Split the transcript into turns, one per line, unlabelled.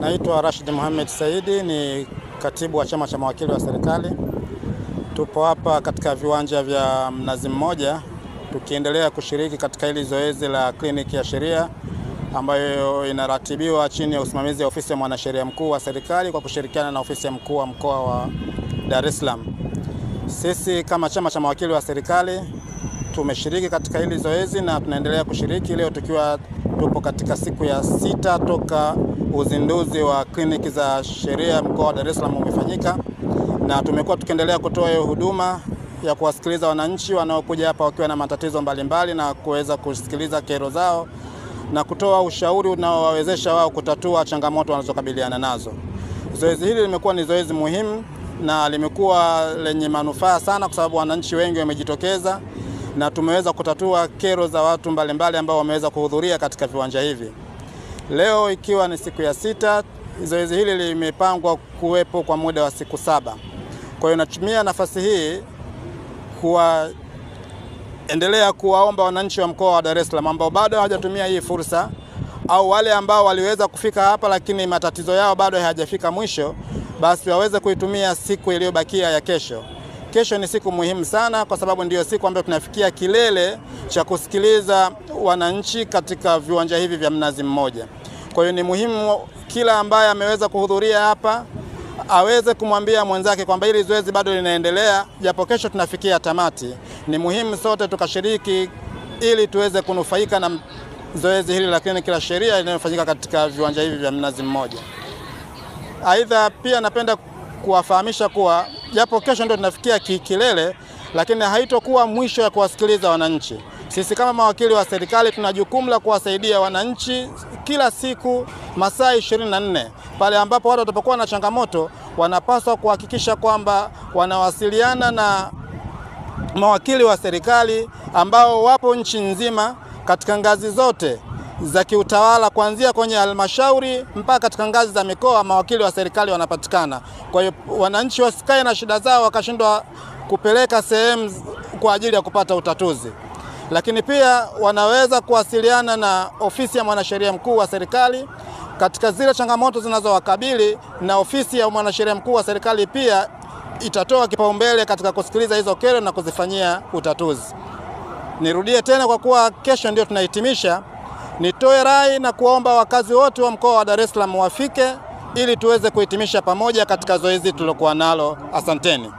Naitwa Rashid Mohamed Saidi, ni katibu wa chama cha mawakili wa serikali. Tupo hapa katika viwanja vya Mnazi Mmoja tukiendelea kushiriki katika hili zoezi la kliniki ya sheria ambayo inaratibiwa chini ya usimamizi wa ofisi ya mwanasheria mkuu wa serikali kwa kushirikiana na ofisi ya mkuu wa mkoa wa Dar es Salaam. Sisi kama chama cha mawakili wa serikali tumeshiriki katika hili zoezi na tunaendelea kushiriki leo tupo katika siku ya 6 toka uzinduzi wa kliniki za sheria mkoa wa Dar es Salaam umefanyika, na tumekuwa tukiendelea kutoa hiyo huduma ya kuwasikiliza wananchi wanaokuja hapa wakiwa na matatizo mbalimbali na kuweza kusikiliza kero zao na kutoa ushauri unaowawezesha wao kutatua changamoto wanazokabiliana nazo. Zoezi hili limekuwa ni zoezi muhimu na limekuwa lenye manufaa sana kwa sababu wananchi wengi wamejitokeza na tumeweza kutatua kero za watu mbalimbali ambao wameweza kuhudhuria katika viwanja hivi. Leo ikiwa ni siku ya 6, zoezi hili limepangwa kuwepo kwa muda wa siku 7. Kwa hiyo natumia nafasi hii endelea kuwaomba wananchi wa mkoa wa Dar es Salaam ambao bado hawajatumia hii fursa au wale ambao waliweza kufika hapa lakini matatizo yao bado hayajafika mwisho, basi waweze kuitumia siku iliyobakia ya kesho. Kesho ni siku muhimu sana kwa sababu ndiyo siku ambayo tunafikia kilele cha kusikiliza wananchi katika viwanja hivi vya Mnazi Mmoja. Kwa hiyo ni muhimu kila ambaye ameweza kuhudhuria hapa aweze kumwambia mwenzake kwamba hili zoezi bado linaendelea japo kesho tunafikia tamati. Ni muhimu sote tukashiriki ili tuweze kunufaika na zoezi hili la kliniki la sheria linalofanyika katika viwanja hivi vya Mnazi Mmoja. Aidha, pia napenda kuwafahamisha kuwa japo kesho ndio tunafikia kilele, lakini haitokuwa mwisho ya kuwasikiliza wananchi. Sisi kama mawakili wa serikali tuna jukumu la kuwasaidia wananchi kila siku masaa 24. Pale ambapo watu watapokuwa na changamoto, wanapaswa kuhakikisha kwamba wanawasiliana na mawakili wa serikali ambao wapo nchi nzima katika ngazi zote za kiutawala, kuanzia kwenye halmashauri mpaka katika ngazi za mikoa. Mawakili wa serikali wanapatikana. Kwa hiyo wananchi wasikae na shida zao wakashindwa kupeleka sehemu kwa ajili ya kupata utatuzi. Lakini pia wanaweza kuwasiliana na ofisi ya mwanasheria mkuu wa serikali katika zile changamoto zinazowakabili, na ofisi ya mwanasheria mkuu wa serikali pia itatoa kipaumbele katika kusikiliza hizo kero na kuzifanyia utatuzi. Nirudie tena kwa kuwa kesho ndio tunahitimisha, nitoe rai na kuomba wakazi wote wa mkoa wa Dar es Salaam wafike ili tuweze kuhitimisha pamoja katika zoezi tulokuwa nalo. Asanteni.